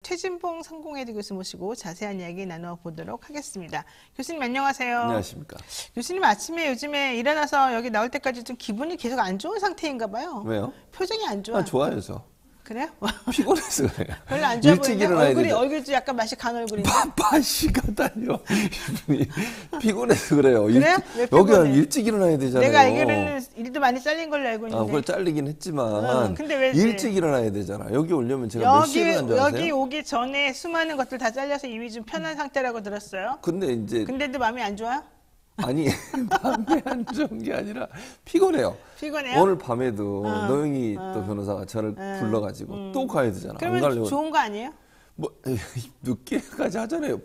최진봉 성공회대 교수 모시고 자세한 이야기 나눠보도록 하겠습니다. 교수님 안녕하세요. 안녕하십니까. 교수님 아침에 요즘에 일어나서 여기 나올 때까지 좀 기분이 계속 안 좋은 상태인가 봐요. 왜요? 표정이 안 좋아. 좋아요, 저. 그래요? 피곤해서 그래요. 별로 안 좋아 일찍 보이는데 일어나야 되죠. 얼굴도 약간 맛이 간 얼굴인데. 맛이가 다녀. 피곤해서 그래요. 그래요? 여기는 일찍 일어나야 되잖아요. 내가 알기로는 일도 많이 잘린 걸로 알고 있는데. 그걸 잘리긴 했지만 근데 왜 일찍 일어나야 되잖아. 여기 오려면 제가 몇 시에 일어난 줄 아세요? 여기 오기 전에 수많은 것들 다 잘려서 이미 좀 편한 상태라고 들었어요. 근데도 마음이 안 좋아요? 아니, 마음이 안 좋은 게 아니라 피곤해요. 피곤해요? 오늘 밤에도 노영희 또 변호사가 저를 불러가지고 또 가야 되잖아. 그러면 안 가려고. 좋은 거 아니에요? 뭐 늦게까지 하잖아요.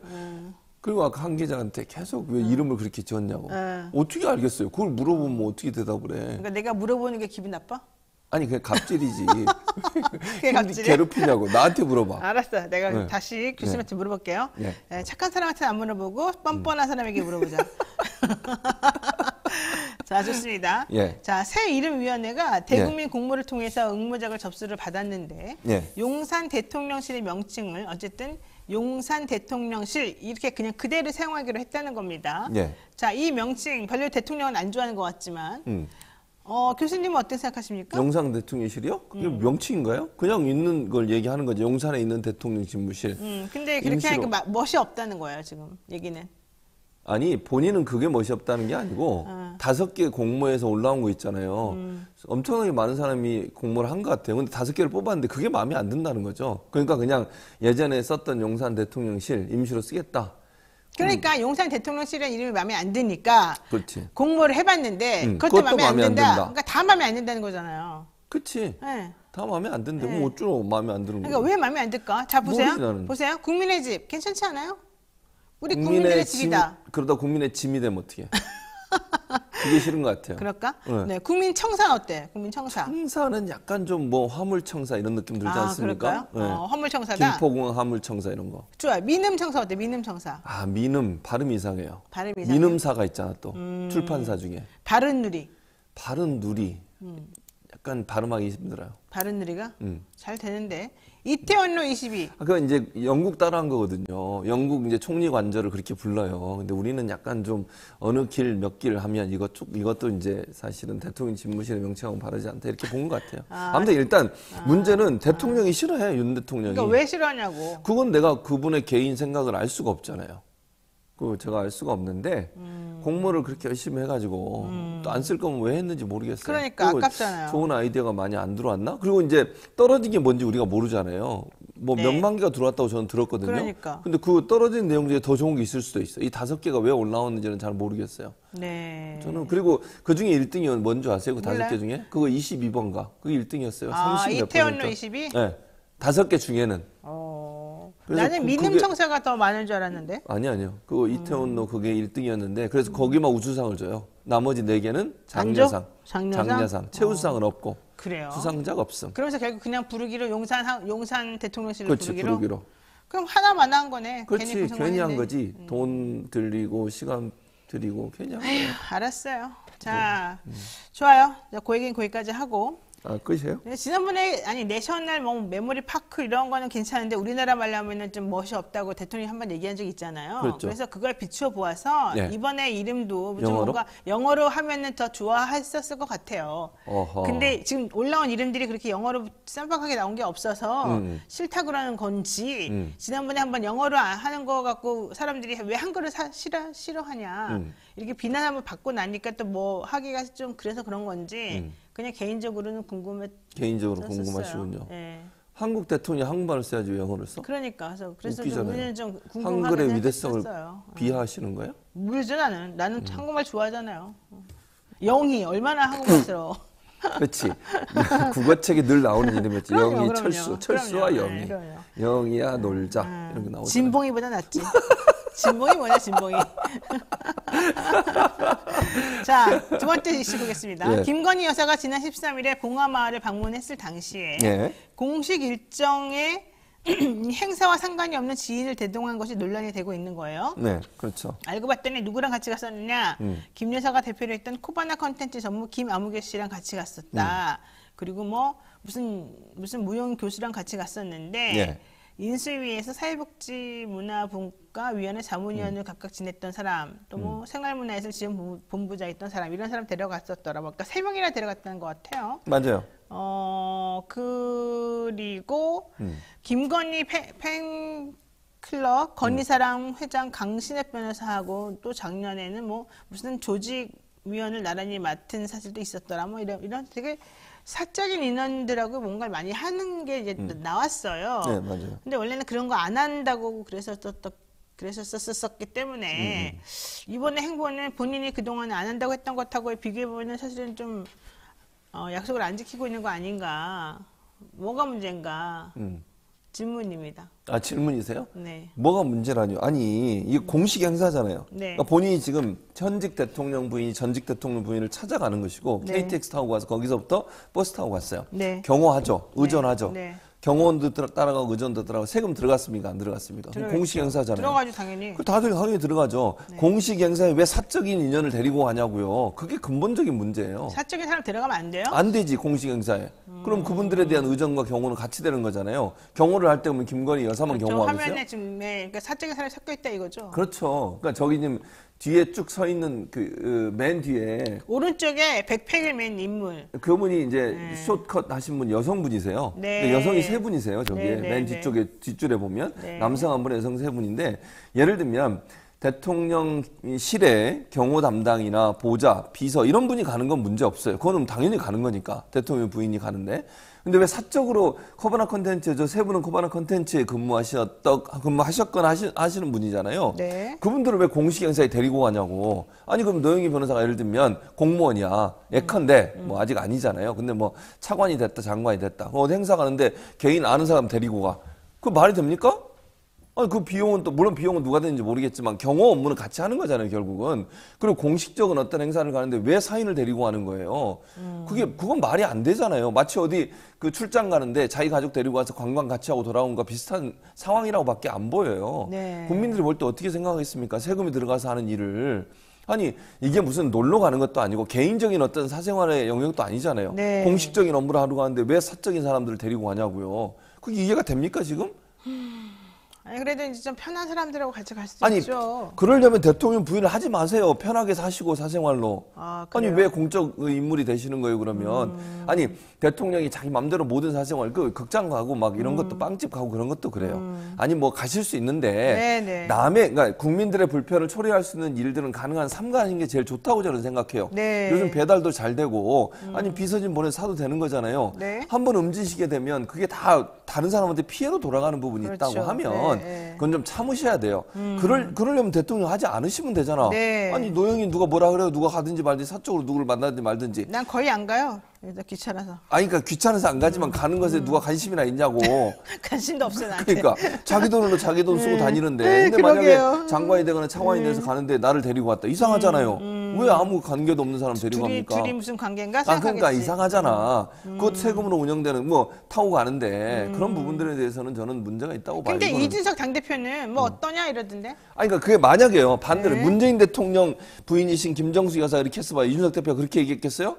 그리고 아까 한 기자한테 계속 왜 이름을 그렇게 지었냐고. 어떻게 알겠어요? 그걸 물어보면 어떻게 대답을 해? 그러니까 내가 물어보는 게 기분 나빠? 아니 그냥 갑질이지. 그게 갑질이야? 괴롭히냐고 나한테 물어봐. 알았어. 내가 다시 교수님한테 물어볼게요. 착한 사람한테는 안 물어보고 뻔뻔한 사람에게 물어보자. 자, 좋습니다. 자, 새 이름위원회가 대국민 공모를 통해서 응모작을 접수를 받았는데 용산 대통령실의 명칭을 어쨌든 용산 대통령실 이렇게 그냥 그대로 사용하기로 했다는 겁니다. 자, 이 명칭 별로 대통령은 안 좋아하는 것 같지만 교수님은 어떻게 생각하십니까? 용산 대통령실이요? 그게 명칭인가요? 그냥 있는 걸 얘기하는 거죠. 용산에 있는 대통령 집무실. 근데 그렇게 하니까 멋이 없다는 거예요, 지금 얘기는. 아니, 본인은 그게 멋이 없다는 게 아니고 5개 공모에서 올라온 거 있잖아요. 엄청나게 많은 사람이 공모를 한 것 같아요. 근데 5개를 뽑았는데 그게 마음에 안 든다는 거죠. 그러니까 그냥 예전에 썼던 용산 대통령실 임시로 쓰겠다. 그러니까 용산 대통령실이라는 이름이 마음에 안 드니까 그렇지. 공모를 해봤는데 그것도 마음에 안 든다. 그러니까 다 마음에 안 든다는 거잖아요. 그렇지. 다 마음에 안 든데 뭐 어쩌고 마음에 안 드는 거야. 그러니까 왜 마음에 안 들까? 자 보세요. 모르지, 보세요. 국민의 집 괜찮지 않아요? 우리 국민들의 집이다. 그러다 국민의 짐이 되면 어떻게? 그게 싫은 것 같아요. 그럴까? 네. 국민청사 어때? 국민청사. 청사는 약간 좀 뭐 화물청사 이런 느낌 들지 않습니까? 그럴까요? 화물청사다. 김포공항 화물청사 이런 거. 좋아요. 민음청사 어때? 민음청사. 민음 발음이 이상해요. 발음이 이상해요. 민음사가 있잖아 또. 출판사 중에. 바른누리. 바른누리. 약간 발음하기 힘들어요. 바른누리가? 잘 되는데. 이태원로 22. 그건 이제 영국 따라한 거거든요. 영국 이제 총리 관저를 그렇게 불러요. 근데 우리는 약간 좀 어느 길 몇 길 하면 이것도 이제 사실은 대통령 집무실의 명칭하고 바르지 않다 이렇게 본 것 같아요. 아무튼 일단 문제는 대통령이 싫어해, 윤 대통령이. 그러니까 왜 싫어하냐고. 그건 내가 그분의 개인 생각을 알 수가 없잖아요. 그 제가 알 수가 없는데 공모를 그렇게 열심히 해가지고 또 안 쓸 거면 왜 했는지 모르겠어요. 그러니까 아깝잖아요. 좋은 아이디어가 많이 안 들어왔나? 그리고 이제 떨어진 게 뭔지 우리가 모르잖아요. 뭐 몇만 개가 들어왔다고 저는 들었거든요. 그러니까. 근데 그 떨어진 내용 중에 더 좋은 게 있을 수도 있어요. 이 5개가 왜 올라왔는지는 잘 모르겠어요. 네. 저는 그리고 그 중에 1등이 뭔지 아세요? 그 5개 중에? 그거 22번가. 그게 1등이었어요. 30 몇 이태원로 22? 네. 5개 중에는. 나는 민음청사가 더 많은 줄 알았는데. 아니요. 그 이태원로 그게 1등이었는데 그래서 거기만 우수상을 줘요. 나머지 4개는 장려상. 장려상. 최우수상은 없고. 그래요. 수상자가 없음. 그러면서 결국 그냥 부르기로 용산 대통령실로 그렇지, 부르기로. 그럼 하나만 한 거네. 그렇지. 괜히 한 거지. 돈 들이고 시간 들이고 괜히 한 거예요. 알았어요. 자, 좋아요. 그 얘기는 거기까지 하고. 끝이에요? 네, 지난번에 내셔널 뭐 메모리 파크 이런 거는 괜찮은데 우리나라 말로 하면은 좀 멋이 없다고 대통령이 한번 얘기한 적이 있잖아요. 그렇죠. 그래서 그걸 비추어 보아서 이번에 이름도 좀 뭔가 영어로 하면은 더 좋아했었을 것 같아요. 근데 지금 올라온 이름들이 그렇게 영어로 쌈박하게 나온 게 없어서 싫다 그러는 건지 지난번에 한번 영어로 하는 거 갖고 사람들이 왜 한글을 싫어하냐 이렇게 비난 한번 받고 나니까 또 뭐 하기가 좀 그래서 그런 건지 그냥 개인적으로는 궁금하시군요. 한국 대통령이 한국말을 써야지 왜 영어를 써? 그러니까 그래서 웃기잖아요. 좀 궁금하게 한글의 위대성을 생각했어요. 비하하시는 거예요? 모르죠 나는 한국말 좋아하잖아요. 영희 얼마나 한국말스러워. 그렇지. 국어책에 늘 나오는 이름이었지. 영희, 그럼요. 철수와 영희. 영희야 놀자 이런 거 나오잖아요. 진봉이보다 낫지. 진봉이 뭐냐 진봉이. 자, 두 번째 이슈 보겠습니다. 김건희 여사가 지난 13일에 봉화마을을 방문했을 당시에 공식 일정에 행사와 상관이 없는 지인을 대동한 것이 논란이 되고 있는 거예요. 네, 그렇죠. 알고 봤더니 누구랑 같이 갔었느냐? 김 여사가 대표로 했던 코바나 컨텐츠 전무 김아무개 씨랑 같이 갔었다. 그리고 뭐 무슨 무용 교수랑 같이 갔었는데 인수위에서 사회복지문화분과위원회 자문위원을 각각 지냈던 사람, 또 뭐 생활문화예술 지원본부장했던 사람, 이런 사람 데려갔었더라고요. 그러니까 3명이나 데려갔다는 것 같아요. 맞아요. 그리고 김건희 팬클럽 건희사랑 회장 강신혜 변호사하고 또 작년에는 뭐 무슨 조직위원을 나란히 맡은 사실도 있었더라. 뭐 이런 되게 사적인 인원들하고 뭔가를 많이 하는 게 이제 나왔어요. 네, 맞아요. 근데 원래는 그런 거 안 한다고 그랬었었기 때문에 이번에 행보는 본인이 그동안 안 한다고 했던 것하고 비교해보면 사실은 좀 약속을 안 지키고 있는 거 아닌가. 뭐가 문제인가. 질문입니다. 아, 질문이세요? 네. 뭐가 문제라뇨? 아니, 이게 공식 행사잖아요. 네. 그러니까 본인이 지금 현직 대통령 부인이 전직 대통령 부인을 찾아가는 것이고, 네. KTX 타고 가서 거기서부터 버스 타고 갔어요. 네. 경호하죠. 의존하죠. 네. 경호원도 따라가고 의존도 따라가고 세금 들어갔습니까? 안 들어갔습니까? 공식 행사잖아요. 들어가죠, 당연히. 다들 당연히 들어가죠. 네. 공식 행사에 왜 사적인 인연을 데리고 가냐고요. 그게 근본적인 문제예요. 사적인 사람 들어가면 안 돼요? 안 되지, 공식 행사에. 그럼 그분들에 대한 의존과 경호는 같이 되는 거잖아요. 경호를 할 때 보면 김건희 여사만 그렇죠. 경호하겠어요? 화면에 지금 그러니까 사적인 사람이 섞여 있다 이거죠. 그렇죠. 그러니까 저기 지금 뒤에 쭉 서 있는 맨 뒤에 오른쪽에 백팩을 맨 인물. 그분이 이제 숏컷 하신 분 여성분이세요. 네. 근데 여성이 3분이세요. 저기에 네, 네, 맨 네. 뒤쪽에 뒷줄에 보면 네. 남성 한 분, 여성 3분인데 예를 들면 대통령실에 경호 담당이나 보좌, 비서 이런 분이 가는 건 문제 없어요. 그거는 당연히 가는 거니까 대통령 부인이 가는데. 근데 왜 사적으로 코바나 컨텐츠 저 3분은 코바나 컨텐츠에 근무하셨거나 하시는 분이잖아요. 네. 그분들을 왜 공식 행사에 데리고 가냐고. 아니 그럼 노영희 변호사가 예를 들면 공무원이야. 예컨대 뭐 아직 아니잖아요. 근데 뭐 차관이 됐다, 장관이 됐다. 어디 행사 가는데 개인 아는 사람 데리고 가. 그 말이 됩니까? 아니, 그 비용은 또, 물론 비용은 누가 되는지 모르겠지만 경호 업무는 같이 하는 거잖아요, 결국은. 그리고 공식적인 어떤 행사를 가는데 왜 사인을 데리고 가는 거예요? 그건 말이 안 되잖아요. 마치 어디 그 출장 가는데 자기 가족 데리고 가서 관광 같이 하고 돌아온 것과 비슷한 상황이라고 밖에 안 보여요. 네. 국민들이 볼 때 어떻게 생각하겠습니까? 세금이 들어가서 하는 일을. 아니, 이게 무슨 놀러 가는 것도 아니고 개인적인 어떤 사생활의 영역도 아니잖아요. 네. 공식적인 업무를 하러 가는데 왜 사적인 사람들을 데리고 가냐고요. 그게 이해가 됩니까, 지금? 아니 그래도 이제 좀 편한 사람들하고 같이 갈 수도 아니, 있죠. 그러려면 대통령 부인을 하지 마세요. 편하게 사시고 사생활로. 아, 아니 그래요? 왜 공적 인물이 되시는 거예요 그러면. 아니 대통령이 자기 맘대로 모든 사생활 그 극장 가고 막 이런 것도 빵집 가고 그런 것도 그래요. 아니 뭐 가실 수 있는데 네네. 그러니까 국민들의 불편을 초래할 수 있는 일들은 가능한 삼가하는 게 제일 좋다고 저는 생각해요. 네. 요즘 배달도 잘 되고 아니 비서진 보내서 사도 되는 거잖아요. 네. 한번 음지시게 되면 그게 다 다른 사람한테 피해로 돌아가는 부분이 그렇죠. 있다고 하면 네. 그건 좀 참으셔야 돼요. 그러려면 대통령 하지 않으시면 되잖아. 네. 아니 노영이 누가 뭐라 그래요? 누가 가든지 말든지 사적으로 누구를 만나든지 말든지. 난 거의 안 가요. 귀찮아서. 아니 그러니까 귀찮아서 안 가지만 가는 것에 누가 관심이나 있냐고. 관심도 없어요 나한테. 그러니까 자기 돈으로 자기 돈 쓰고 다니는데 네, 근데 그러게요. 만약에 장관이 되거나 차관이 돼서 가는데 나를 데리고 왔다. 이상하잖아요. 왜 아무 관계도 없는 사람 데리고 갑니까? 둘이 무슨 관계인가 아, 그러니까 생각하겠지. 이상하잖아. 그것 세금으로 운영되는 뭐 타고 가는데 그런 부분들에 대해서는 저는 문제가 있다고 봐요. 근데 이거는. 이준석 당대표는 뭐 어떠냐 이러던데. 아니, 그러니까 그게 만약에요. 반대로 네. 문재인 대통령 부인이신 김정수 여사가 이렇게 했어봐. 이준석 대표가 그렇게 얘기했겠어요?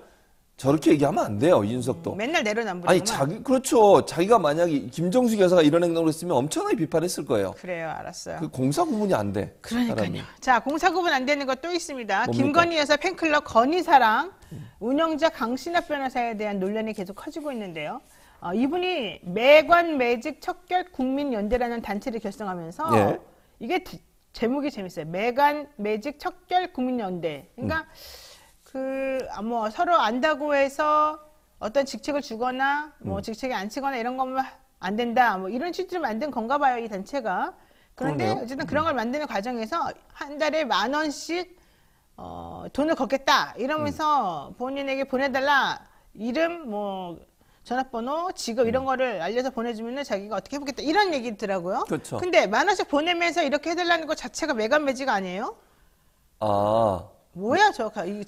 저렇게 얘기하면 안 돼요. 이준석도. 맨날 내로남불이구나. 아니, 그렇죠. 자기가 만약에 김정수 여사가 이런 행동을 했으면 엄청나게 비판했을 거예요. 그래요, 알았어요. 그 공사 구분이 안 돼. 그러니까요. 사람이. 자, 공사 구분 안 되는 것 또 있습니다. 뭡니까? 김건희 여사 팬클럽 건희사랑 운영자 강신학 변호사에 대한 논란이 계속 커지고 있는데요. 이분이 매관매직 척결 국민연대라는 단체를 결성하면서 예. 이게 제목이 재밌어요. 매관매직 척결 국민연대. 그러니까 뭐 서로 안다고 해서 어떤 직책을 주거나 뭐 직책에 안 치거나 이런 거면 안 된다. 뭐 이런 취지로 만든 건가 봐요, 이 단체가. 그런데 그러네요. 어쨌든 그런 걸 만드는 과정에서 한 달에 10,000원씩 돈을 걷겠다 이러면서 본인에게 보내달라 이름 뭐 전화번호 직업 이런 거를 알려서 보내주면은 자기가 어떻게 해보겠다 이런 얘기더라고요. 그렇죠. 근데 10,000원씩 보내면서 이렇게 해달라는 것 자체가 매간매직 아니에요? 아. 뭐야 정확하게 그게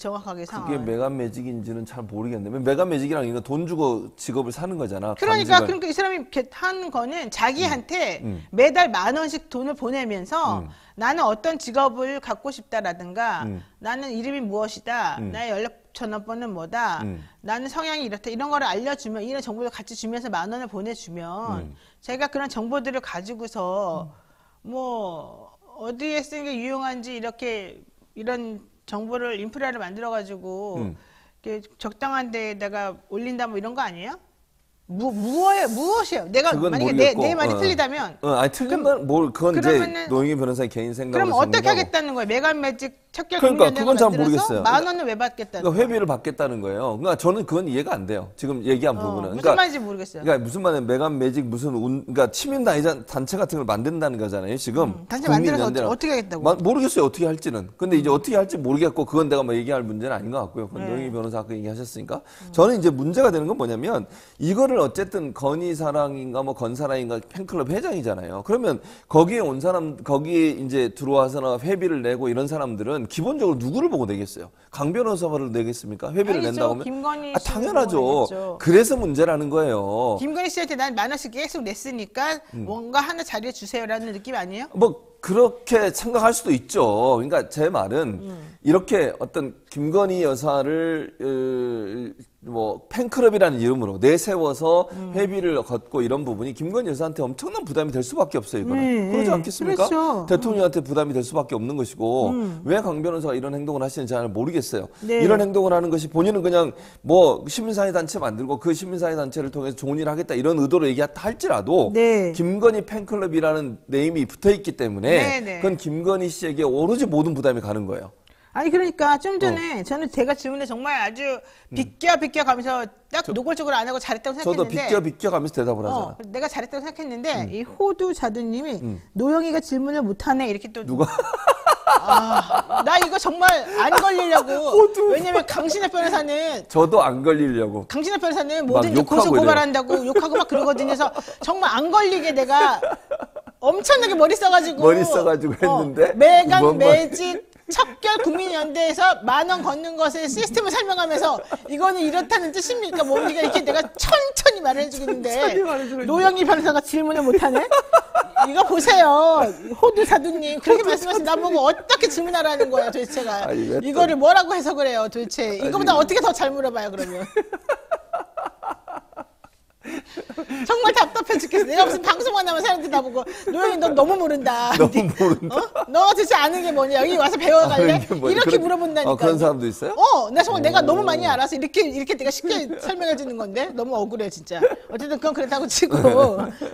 상황. 매간매직인지는 잘 모르겠는데 매간매직이랑 이거 돈 주고 직업을 사는 거잖아. 그러니까 간직을. 이 사람이 한 거는 자기한테 매달 10,000원씩 돈을 보내면서 나는 어떤 직업을 갖고 싶다라든가 나는 이름이 무엇이다. 나의 연락 전화번호는 뭐다. 나는 성향이 이렇다. 이런 거를 알려주면 이런 정보를 같이 주면서 10,000원을 보내주면 제가 그런 정보들을 가지고서 뭐 어디에 쓰는 게 유용한지 이렇게 이런 정보를 인프라를 만들어가지고 적당한 데에다가 올린다 뭐 이런 거 아니에요? 무엇이에요? 내가 만약에 내 말이 틀리다면 아니 틀린 말 뭘 그건 이제 노영희 변호사의 개인 생각으로 그럼 어떻게 하겠다는 거예요? 메간 매직 척결 그러니까 그건 잘 모르겠어요. 10,000원을 왜 받겠다는 그러니까 회비를 받겠다는 거예요. 그러니까 저는 그건 이해가 안 돼요. 지금 얘기한 부분은. 무슨 그러니까, 말인지 모르겠어요. 그러니까 무슨 말이냐면 메간 매직 무슨 그러니까 시민 단체 같은 걸 만든다는 거잖아요. 지금 단체 만들어서 어떻게 하겠다고? 모르겠어요. 어떻게 할지는. 근데 이제 어떻게 할지 모르겠고 그건 내가 뭐 얘기할 문제는 아닌 것 같고요. 노영희 변호사 아까 얘기하셨으니까 저는 이제 문제가 되는 건 뭐냐면 이거를 어쨌든 건희사랑인가 뭐 건사랑인가 팬클럽 회장이잖아요. 그러면 거기에 온 사람 거기에 이제 들어와서나 회비를 내고 이런 사람들은 기본적으로 누구를 보고 내겠어요? 강 변호사를 내겠습니까? 회비를 낸다고 하면? 김건희 당연하죠. 그래서 문제라는 거예요. 김건희 씨한테 난 10,000원씩 계속 냈으니까 뭔가 하나 자리해 주세요라는 느낌 아니에요? 뭐 그렇게 생각할 수도 있죠. 그러니까 제 말은 이렇게 어떤 김건희 여사를 뭐 팬클럽이라는 이름으로 내세워서 회비를 걷고 이런 부분이 김건희 여사한테 엄청난 부담이 될 수밖에 없어요. 이거는 그러지 않겠습니까? 그렇죠. 대통령한테 부담이 될 수밖에 없는 것이고 왜 강 변호사가 이런 행동을 하시는지 잘 모르겠어요. 네. 이런 행동을 하는 것이 본인은 그냥 뭐 시민사회 단체 만들고 그 시민사회 단체를 통해서 좋은 일을 하겠다 이런 의도로 얘기했다 할지라도 네. 김건희 팬클럽이라는 네임이 붙어 있기 때문에 네. 그건 김건희 씨에게 오로지 모든 부담이 가는 거예요. 아니 그러니까 좀 전에 저는 제가 질문에 정말 아주 비껴 가면서 딱 노골적으로 안 하고 잘했다고 생각했는데 저도 비껴 가면서 대답을 하잖아. 내가 잘했다고 생각했는데 이 호두 자두님이 노영이가 질문을 못하네 이렇게 또 누가? 나 이거 정말 안 걸리려고. 왜냐면 강신혜 변호사는 저도 안 걸리려고. 강신혜 변호사는 뭐든지 고소 고발한다고 욕하고 막 그러거든요. 그래서 정말 안 걸리게 내가 엄청나게 머리 써가지고 했는데 매간 매직 척결 국민연대에서 10,000원 걷는 것의 시스템을 설명하면서 이거는 이렇다는 뜻입니까? 뭡니까? 이렇게 내가 천천히 말을 해주겠는데 노영희 변호사가 질문을 못하네? 이거 보세요. 호두 사두님 그렇게 말씀하시면 나보고 어떻게 질문하라는 거야 도대체가. 이거를 뭐라고 해석을 해요 도대체. 이거보다 어떻게 더 잘 물어봐요 그러면. 정말 답답해 죽겠어. 내가 무슨 방송만 나면 사람들이 나보고 노영이 너 너무 모른다. 너무 모른다. 너 도대체 아는 게 뭐냐? 여기 와서 배워갈래? 이렇게 물어본다니까. 그런 사람도 있어요? 나 정말 내가 너무 많이 알아서 이렇게 내가 쉽게 설명해 주는 건데 너무 억울해 진짜. 어쨌든 그건 그렇다고 치고.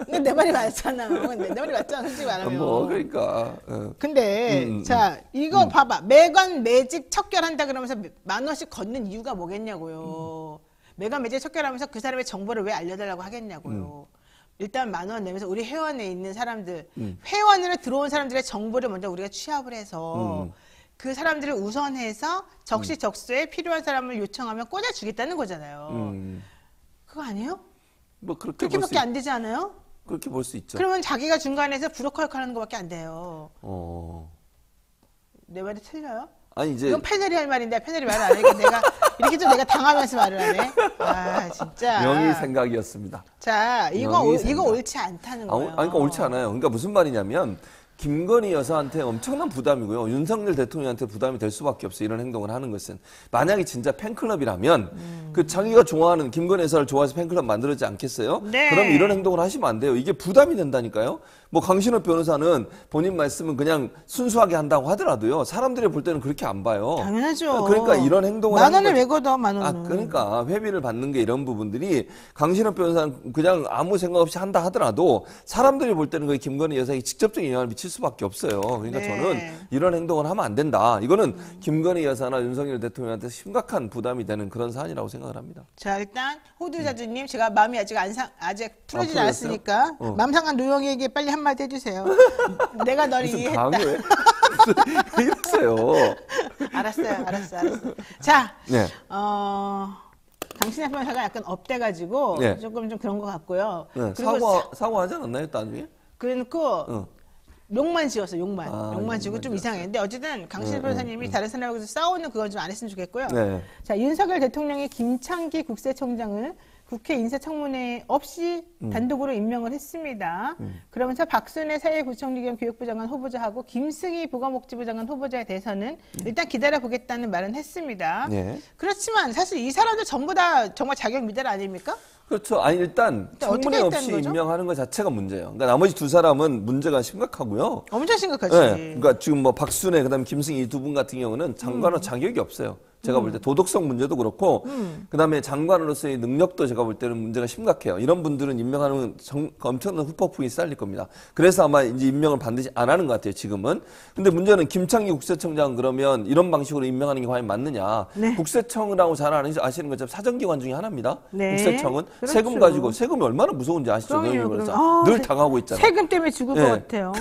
근데 내 말이 맞잖아. 내 말이 맞잖아 솔직히 말하면. 뭐 그러니까. 근데 자 이거 봐봐. 매관 매직 척결한다 그러면서 10,000원씩 걷는 이유가 뭐겠냐고요. 매간 매직 척결하면서 그 사람의 정보를 왜 알려달라고 하겠냐고요. 일단 10,000원 내면서 우리 회원에 있는 사람들, 회원으로 들어온 사람들의 정보를 먼저 우리가 취합을 해서 그 사람들을 우선해서 적시적소에 필요한 사람을 요청하면 꽂아주겠다는 거잖아요. 그거 아니에요? 뭐 그렇게밖에 안 되지 않아요? 그렇게 볼 수 있죠. 그러면 자기가 중간에서 브로커 역할 하는 것밖에 안 돼요. 내 말이 틀려요? 아니 이제 이건 패널이 할 말인데 패널이 말을 안 하니까 내가 당하면서 말을 하네. 아 진짜. 명의 생각이었습니다. 자 이거 옳지 않다는 거예요. 아니 그러니까 옳지 않아요. 그러니까 무슨 말이냐면 김건희 여사한테 엄청난 부담이고요. 윤석열 대통령한테 부담이 될 수밖에 없어요. 이런 행동을 하는 것은. 만약에 진짜 팬클럽이라면 그 자기가 좋아하는 김건희 여사를 좋아해서 팬클럽 만들었지 않겠어요? 네. 그럼 이런 행동을 하시면 안 돼요. 이게 부담이 된다니까요. 뭐 강신업 변호사는 본인 말씀은 그냥 순수하게 한다고 하더라도요. 사람들이 볼 때는 그렇게 안 봐요. 당연하죠. 그러니까 이런 행동을 10,000원을 왜 걷어 10,000원은. 그러니까 회비를 받는 게 이런 부분들이 강신업 변호사는 그냥 아무 생각 없이 한다 하더라도 사람들이 볼 때는 그 김건희 여사에게 직접적인 영향을 미칠 수밖에 없어요. 그러니까 네. 저는 이런 행동을 하면 안 된다. 이거는 김건희 여사나 윤석열 대통령한테 심각한 부담이 되는 그런 사안이라고 생각을 합니다. 자 일단 호두자주님 제가 마음이 아직 풀어지지 풀어졌어요? 않았으니까 맘상한 노영이에게 빨리 한마디 해주세요. 내가 널 이해했다. 왜 이랬어요? 알았어요. 자, 네. 당신의 변호사가 약간 업돼가지고 네. 조금 좀 그런 것 같고요. 네, 그리고 사과하지 않았나요, 나중에? 그래놓고 욕만 지었어, 욕만. 아, 욕만 지고 좀 이상해. 근데 어쨌든 강신혜 변호사님이 다른 사람하고 싸우는 그건 좀 안 했으면 좋겠고요. 네. 자, 윤석열 대통령이 김창기 국세청장을 국회 인사청문회 없이 단독으로 임명을 했습니다. 그러면서 박순애 사회부총리 겸 교육부 장관 후보자하고 김승희 보건복지부 장관 후보자에 대해서는 일단 기다려보겠다는 말은 했습니다. 예. 그렇지만 사실 이 사람들 전부 다 정말 자격 미달 아닙니까? 그렇죠. 아니 일단 청문회 없이 임명하는 것 자체가 문제예요. 그러니까 나머지 두 사람은 문제가 심각하고요. 엄청 심각하지. 네. 그러니까 지금 뭐 박순애 그다음에 김승희 이 두 분 같은 경우는 장관은 자격이 없어요. 제가 볼 때 도덕성 문제도 그렇고 그다음에 장관으로서의 능력도 제가 볼 때는 문제가 심각해요. 이런 분들은 임명하는 엄청난 후폭풍이 쌓일 겁니다. 그래서 아마 이제 임명을 반드시 안 하는 것 같아요. 지금은. 근데 문제는 김창기 국세청장 그러면 이런 방식으로 임명하는 게 과연 맞느냐. 네. 국세청이라고 잘 아시는 것처럼 사정기관 중에 하나입니다. 네. 국세청은 그렇죠. 세금 가지고 세금이 얼마나 무서운지 아시죠? 늘 당하고 있잖아요. 세금 때문에 죽을 것 같아요.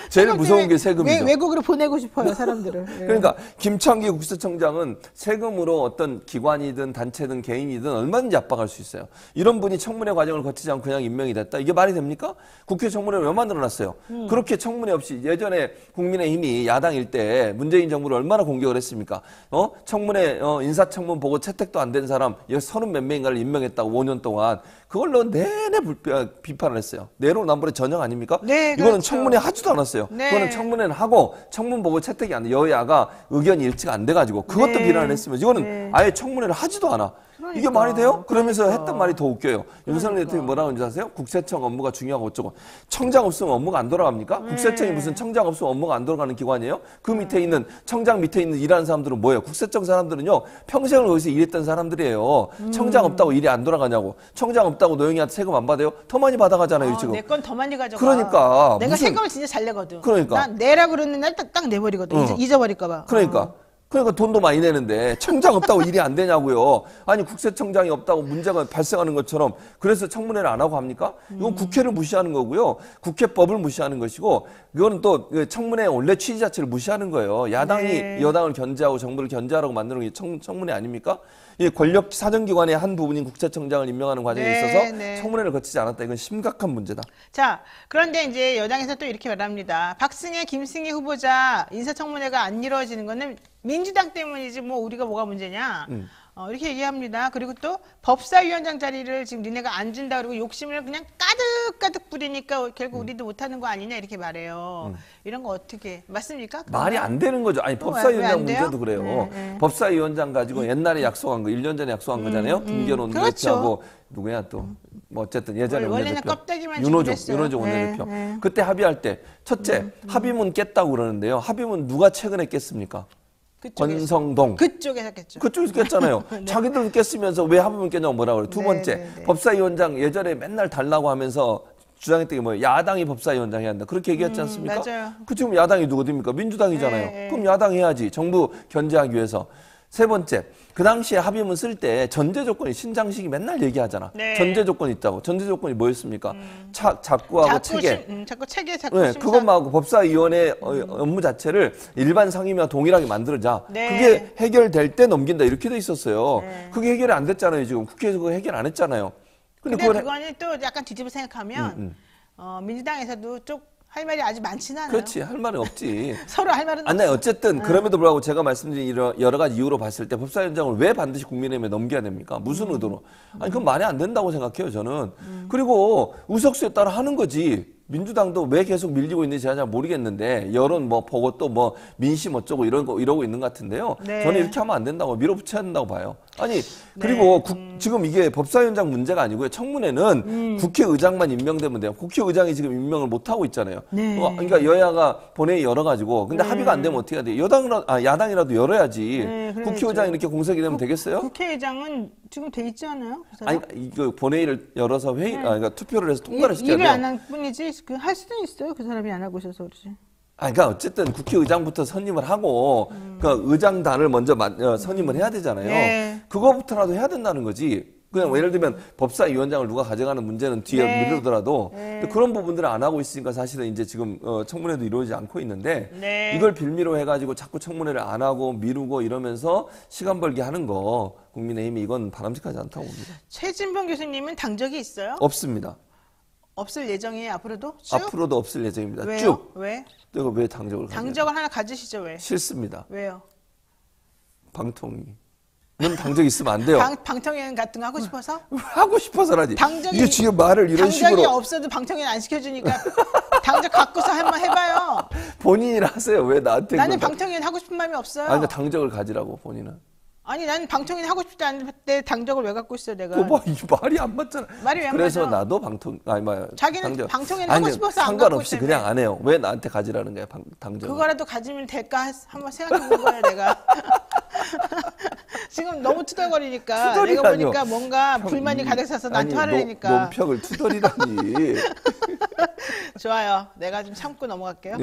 제일 무서운 게 세금이죠. 외국으로 보내고 싶어요, 사람들을. 네. 그러니까 김창기 국세청장은 세금으로 어떤 기관이든 단체든 개인이든 얼마든지 압박할 수 있어요. 이런 분이 청문회 과정을 거치지 않고 그냥 임명이 됐다. 이게 말이 됩니까? 국회 청문회를 왜 만들어놨어요? 그렇게 청문회 없이 예전에 국민의힘이 야당일 때 문재인 정부를 얼마나 공격을 했습니까? 청문회 인사청문 보고 채택도 안 된 사람 30몇 명인가를 임명했다고 5년 동안. 그걸로 내내 비판을 했어요. 내로남불의 전형 아닙니까? 네, 이거는 그렇죠. 청문회 하지도 않았어요. 네. 그거는 청문회는 하고 청문 보고 채택이 안 돼. 여야가 의견이 일치가 안 돼가지고 그것도 네. 비난을 했으면 이거는 네. 아예 청문회를 하지도 않아. 그러니까. 이게 말이 돼요? 그러면서 했던 말이 더 웃겨요. 윤석열 그러니까. 대통령이 뭐라고 하는지 아세요? 국세청 업무가 중요하고 어쩌고. 청장 없으면 업무가 안 돌아갑니까? 네. 국세청이 무슨 청장 없으면 업무가 안 돌아가는 기관이에요? 그 밑에 있는 청장 밑에 있는 일하는 사람들은 뭐예요? 국세청 사람들은요. 평생을 거기서 일했던 사람들이에요. 청장 없다고 일이 안 돌아가냐고. 청장 없다고 노영이한테 세금 안 받아요? 더 많이 받아가잖아요, 지금. 내 건 더 많이 가져가. 그러니까 내가 세금을 진짜 잘 내거든. 그러니까. 난 내라 그러는 날 딱 내버리거든. 잊어버릴까 봐. 그러니까 돈도 많이 내는데 청장 없다고 일이 안 되냐고요. 아니 국세청장이 없다고 문제가 발생하는 것처럼 그래서 청문회를 안 하고 합니까? 이건 국회를 무시하는 거고요. 국회법을 무시하는 것이고 이거는 또 청문회 원래 취지 자체를 무시하는 거예요. 야당이 네. 여당을 견제하고 정부를 견제하라고 만드는 게 청문회 아닙니까? 이 권력 사정기관의 한 부분인 국세청장을 임명하는 과정에 네, 있어서 네. 청문회를 거치지 않았다. 이건 심각한 문제다. 자, 그런데 이제 여당에서 또 이렇게 말합니다. 박승혜, 김승희 후보자 인사청문회가 안 이루어지는 거는 민주당 때문이지 뭐 우리가 뭐가 문제냐. 이렇게 얘기합니다. 그리고 또 법사위원장 자리를 지금 니네가 안 준다 그러고 욕심을 그냥 가득가득 부리니까 결국 우리도 못하는 거 아니냐 이렇게 말해요. 이런 거 어떻게 맞습니까? 말이 안 되는 거죠. 아니 법사위원장 문제도 그래요. 법사위원장 가지고 옛날에 약속한 거 1년 전에 약속한 거잖아요. 김경호 그렇죠. 원내대표하고 누구야 또 뭐 어쨌든 예전에 원래는 원내대표 껍데기만 윤호중 원내대표. 그때 합의할 때 첫째 합의문 깼다고 그러는데요. 합의문 누가 최근에 깼습니까? 권성동. 그쪽에서 깼죠. 그쪽에서 깼잖아요. 네. 자기들 깼으면서 왜 합의문 깼냐고 뭐라 그래요. 두 번째, 법사위원장 예전에 맨날 달라고 하면서 주장했던 게 뭐예요? 야당이 법사위원장 해야 한다. 그렇게 얘기했지 않습니까? 맞아요. 그 지금 야당이 누구입니까? 민주당이잖아요. 네. 그럼 야당 해야지. 정부 견제하기 위해서. 세 번째, 그 당시에 합의문 쓸 때 전제 조건이 신장식이 맨날 얘기하잖아. 네. 전제 조건이 있다고. 전제 조건이 뭐였습니까? 작구하고 체계. 자꾸 체계, 네, 심사. 그것만 하고 법사위원회 업무 자체를 일반 상임위와 동일하게 만들자. 네. 그게 해결될 때 넘긴다. 이렇게 돼 있었어요. 네. 그게 해결이 안 됐잖아요. 지금 국회에서 그거 해결 안 했잖아요. 근데 그걸 그거는 또 약간 뒤집어 생각하면 민주당에서도 좀 할 말이 아주 많지는 않아요. 그렇지. 할 말은 없지. 서로 할 말은 아니, 없어. 어쨌든 그럼에도 불구하고 제가 말씀드린 여러 가지 이유로 봤을 때 법사위원장을 왜 반드시 국민의힘에 넘겨야 됩니까? 무슨 의도로? 아니, 그건 말이 안 된다고 생각해요, 저는. 그리고 의석수에 따라 하는 거지. 민주당도 왜 계속 밀리고 있는지 제가 잘 모르겠는데 여론 뭐 보고 또 뭐 민심 어쩌고 이러고 있는 것 같은데요. 네. 저는 이렇게 하면 안 된다고 밀어붙여야 된다고 봐요. 아니 그리고 지금 이게 법사위원장 문제가 아니고요. 청문회는 국회의장만 임명되면 돼요. 국회의장이 지금 임명을 못 하고 있잖아요. 네. 그러니까 여야가 본회의 열어가지고 근데 합의가 안 되면 어떻게 해야 돼? 야당이라도 열어야지. 네, 국회의장이 이렇게 공석이 되면 되겠어요? 국회의장은 지금 돼 있지 않아요? 그 아니 사람? 이거 본회의를 열어서 그러니까 투표를 해서 통과를 시켜야 일을 돼요. 안 할 뿐이지 할 수도 있어요. 그 사람이 안 하고 있어서 그러지. 그러니까 어쨌든 국회의장부터 선임을 하고 그 의장단을 먼저 선임을 해야 되잖아요. 네. 그거부터라도 해야 된다는 거지. 그냥 예를 들면 법사위원장을 누가 가져가는 문제는 뒤에 네. 미루더라도 네. 그런 부분들을 안 하고 있으니까 사실은 이제 지금 청문회도 이루어지지 않고 있는데 네. 이걸 빌미로 해가지고 자꾸 청문회를 안 하고 미루고 이러면서 시간 벌게 하는 거 국민의힘이 이건 바람직하지 않다고 봅니다. 최진봉 교수님은 당적이 있어요? 없습니다. 없을 예정이에요? 앞으로도? 쭉? 앞으로도 없을 예정입니다. 왜요? 쭉. 왜? 이거 왜 당적을 가져요? 당적을 하나 가지시죠? 왜? 싫습니다. 왜요? 방통위. 넌 당적 있으면 안 돼요. 방통위원 같은 거 하고 싶어서? 하고 싶어서라지. 당적이, 이게 지금 말을 이런 식으로. 당적이 없어도 방통위원 안 시켜주니까 당적 갖고서 한번 해봐요. 본인이 하세요. 왜 나한테. 나는 방통위원 하고 싶은 마음이 없어요. 아니, 당적을 가지라고, 본인은. 아니, 나는 방통위원 하고 싶지 않은데 당적을 왜 갖고 있어, 내가. 그거 이 말이 안 맞잖아. 말이 왜 안 그래서 맞아? 나도 자기는 방통위원 하고 싶어서 안 갖고 상관없이 있다며. 그냥 안 해요. 왜 나한테 가지라는 거야, 당적. 그거라도 가지면 될까 한번 생각해본 거야, 내가. 지금 너무 투덜거리니까 투덜이라뇨. 내가 보니까 뭔가 불만이 가득 차서 나한테 화를 내니까. 논평을 투덜이라니. 좋아요. 내가 좀 참고 넘어갈게요.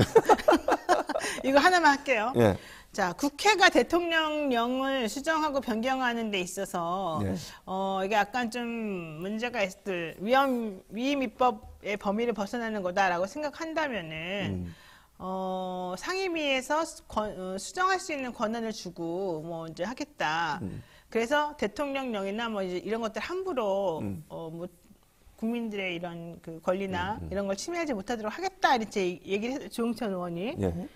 이거 하나만 할게요. 예. 자, 국회가 대통령령을 수정하고 변경하는 데 있어서 예. 이게 약간 좀 문제가 있을 위임 입법의 범위를 벗어나는 거다라고 생각한다면은 상임위에서 수정할 수 있는 권한을 주고 뭐 이제 하겠다. 그래서 대통령령이나 뭐 이제 이런 것들 함부로 뭐 국민들의 이런 그 권리나 이런 걸 침해하지 못하도록 하겠다 이렇게 얘기를 했어요. 조응천 의원이. 예.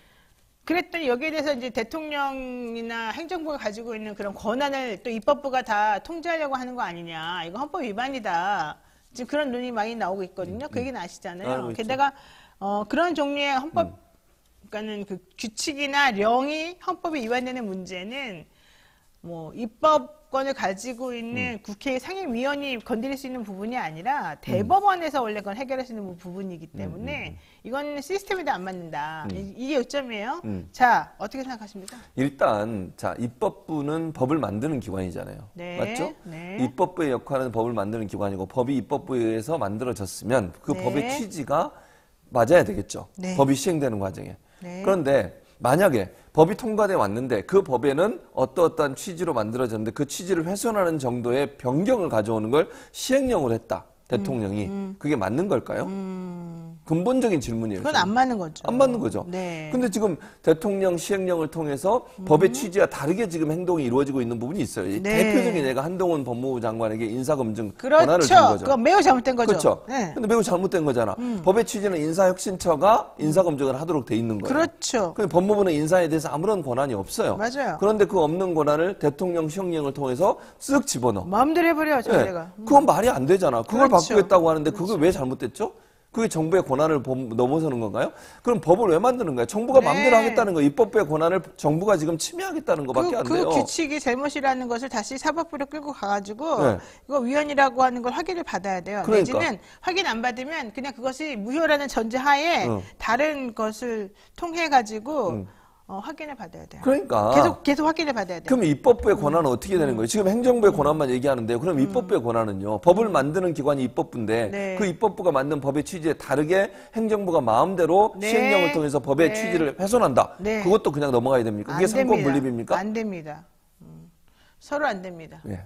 그랬더니 여기에 대해서 이제 대통령이나 행정부가 가지고 있는 그런 권한을 또 입법부가 다 통제하려고 하는 거 아니냐. 이거 헌법 위반이다. 지금 그런 논의 많이 나오고 있거든요. 그 얘기는 아시잖아요. 게다가 그런 종류의 헌법 그러니까는 그 규칙이나 령이 헌법에 위반되는 문제는 뭐 입법권을 가지고 있는 국회 상임위원이 건드릴 수 있는 부분이 아니라 대법원에서 원래 그건 해결할 수 있는 부분이기 때문에 이건 시스템에도 안 맞는다. 이게 요점이에요. 자, 어떻게 생각하십니까? 일단 자, 입법부는 법을 만드는 기관이잖아요. 네, 맞죠? 네. 입법부의 역할은 법을 만드는 기관이고 법이 입법부에 의해서 만들어졌으면 그 네. 법의 취지가 맞아야 되겠죠. 네. 법이 시행되는 과정에. 네. 그런데 만약에 법이 통과돼 왔는데 그 법에는 어떠어떠한 취지로 만들어졌는데 그 취지를 훼손하는 정도의 변경을 가져오는 걸 시행령으로 했다. 대통령이. 그게 맞는 걸까요? 근본적인 질문이에요. 그건 안 맞는 거죠. 안 맞는 거죠. 네. 근데 지금 대통령 시행령을 통해서 법의 취지와 다르게 지금 행동이 이루어지고 있는 부분이 있어요. 이 네. 대표적인 예가 한동훈 법무부 장관에게 인사검증 권한을 준 그렇죠. 거죠. 그건 매우 잘못된 거죠. 그렇죠. 네. 근데 매우 잘못된 거잖아. 법의 취지는 인사혁신처가 인사검증을 하도록 돼 있는 거예요. 그렇죠. 근데 법무부는 인사에 대해서 아무런 권한이 없어요. 맞아요. 그런데 그 없는 권한을 대통령 시행령을 통해서 쓱 집어넣어. 마음대로 해버려, 네. 저희가. 그건 말이 안 되잖아. 그걸 그렇죠. 바꾸겠다고 하는데 그게 왜 잘못됐죠? 그게 정부의 권한을 넘어서는 건가요? 그럼 법을 왜 만드는 거예요? 정부가 네. 마음대로 하겠다는 거, 입법부의 권한을 정부가 지금 침해하겠다는 것밖에 안 돼요. 그 규칙이 잘못이라는 것을 다시 사법부로 끌고 가가지고 네. 이거 위헌이라고 하는 걸 확인을 받아야 돼요. 그러니까. 내지는 확인 안 받으면 그냥 그것이 무효라는 전제하에 응. 다른 것을 통해 가지고 확인을 받아야 돼요. 그러니까. 계속 확인을 받아야 돼요. 그럼 입법부의 권한은 어떻게 되는 거예요? 지금 행정부의 권한만 얘기하는데요. 그럼 입법부의 권한은요? 법을 만드는 기관이 입법부인데 네. 그 입법부가 만든 법의 취지에 다르게 행정부가 마음대로 네. 시행령을 통해서 법의 네. 취지를 훼손한다. 네. 그것도 그냥 넘어가야 됩니까? 그게 안 상권 됩니다. 분립입니까? 안 됩니다. 서로 안 됩니다. 예.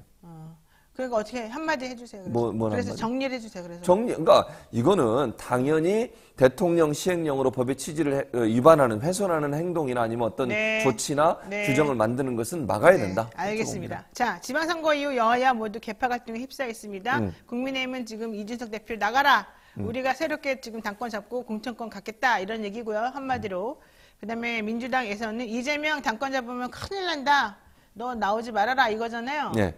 그러니까 어떻게 한마디 해주세요. 그래서, 뭐 그래서 한마디? 정리를 해주세요. 그래서 그러니까 이거는 당연히 대통령 시행령으로 법의 취지를 위반하는, 훼손하는 행동이나 아니면 어떤 네. 조치나 네. 규정을 만드는 것은 막아야 된다. 알겠습니다. 자, 지방선거 이후 여야 모두 개파 갈등에 휩싸여 있습니다. 국민의힘은 지금 이준석 대표 나가라. 우리가 새롭게 지금 당권 잡고 공천권 갖겠다. 이런 얘기고요. 한마디로. 그다음에 민주당에서는 이재명 당권 잡으면 큰일 난다. 너 나오지 말아라 이거잖아요. 예.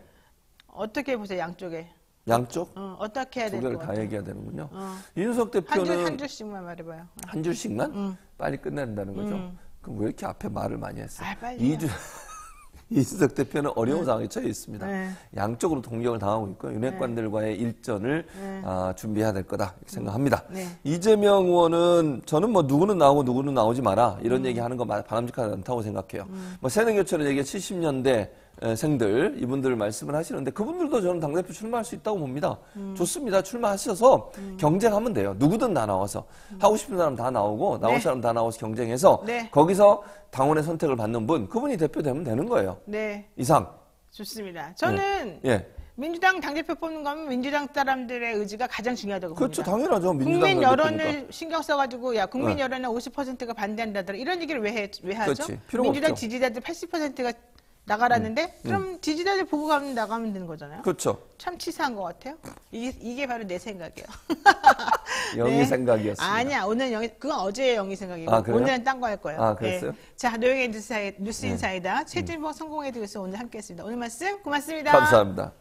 어떻게 보세요, 양쪽에? 양쪽 어떻게 해야 두 될 개를 것 다 같아요? 얘기해야 되는군요. 이준석 대표는 한 줄씩만 말해봐요. 한 줄씩만 빨리 끝낸다는 거죠. 그럼 왜 이렇게 앞에 말을 많이 했어요? 빨리요. 이준석 대표는 어려운 상황에 처해 있습니다. 네. 양쪽으로 동경을 당하고 있고요. 윤핵관들과의 일전을 준비해야 될 거다 이렇게 생각합니다. 네. 이재명 의원은 저는 뭐 누구는 나오고 누구는 나오지 마라 이런 얘기하는 거 바람직하지 않다고 생각해요. 뭐 새내교처럼 얘기해 70년대 생들 이분들 말씀을 하시는데 그분들도 저는 당대표 출마할 수 있다고 봅니다. 좋습니다. 출마하셔서 경쟁하면 돼요. 누구든 다 나와서 하고 싶은 사람 다 나오고 나올 네. 사람 다 나와서 경쟁해서 네. 거기서 당원의 선택을 받는 분 그분이 대표되면 되는 거예요. 네, 이상. 좋습니다. 저는 예. 민주당 당대표 뽑는 거면 민주당 사람들의 의지가 가장 중요하다고 그렇죠. 봅니다. 당연하죠. 민주당 국민 당대표니까. 여론을 신경 써가지고 야 국민 네. 여론의 50%가 반대한다더라 이런 얘기를 왜 하죠? 그렇지. 필요가 민주당 없죠. 지지자들 80%가 나가라는데 그럼 디지털을 보고 나가면 되는 거잖아요. 그렇죠. 참 치사한 것 같아요. 이게 바로 내 생각이에요. 영희 네. 생각이었습니다. 아니야, 오늘 그건 어제의 영희 생각이고 아, 그래요? 오늘은 딴 거 할 거예요. 아, 그랬어요? 네. 자, 노영의 뉴스 인사이다 최진봉 성공회드에서 오늘 함께했습니다. 오늘 말씀 고맙습니다. 감사합니다.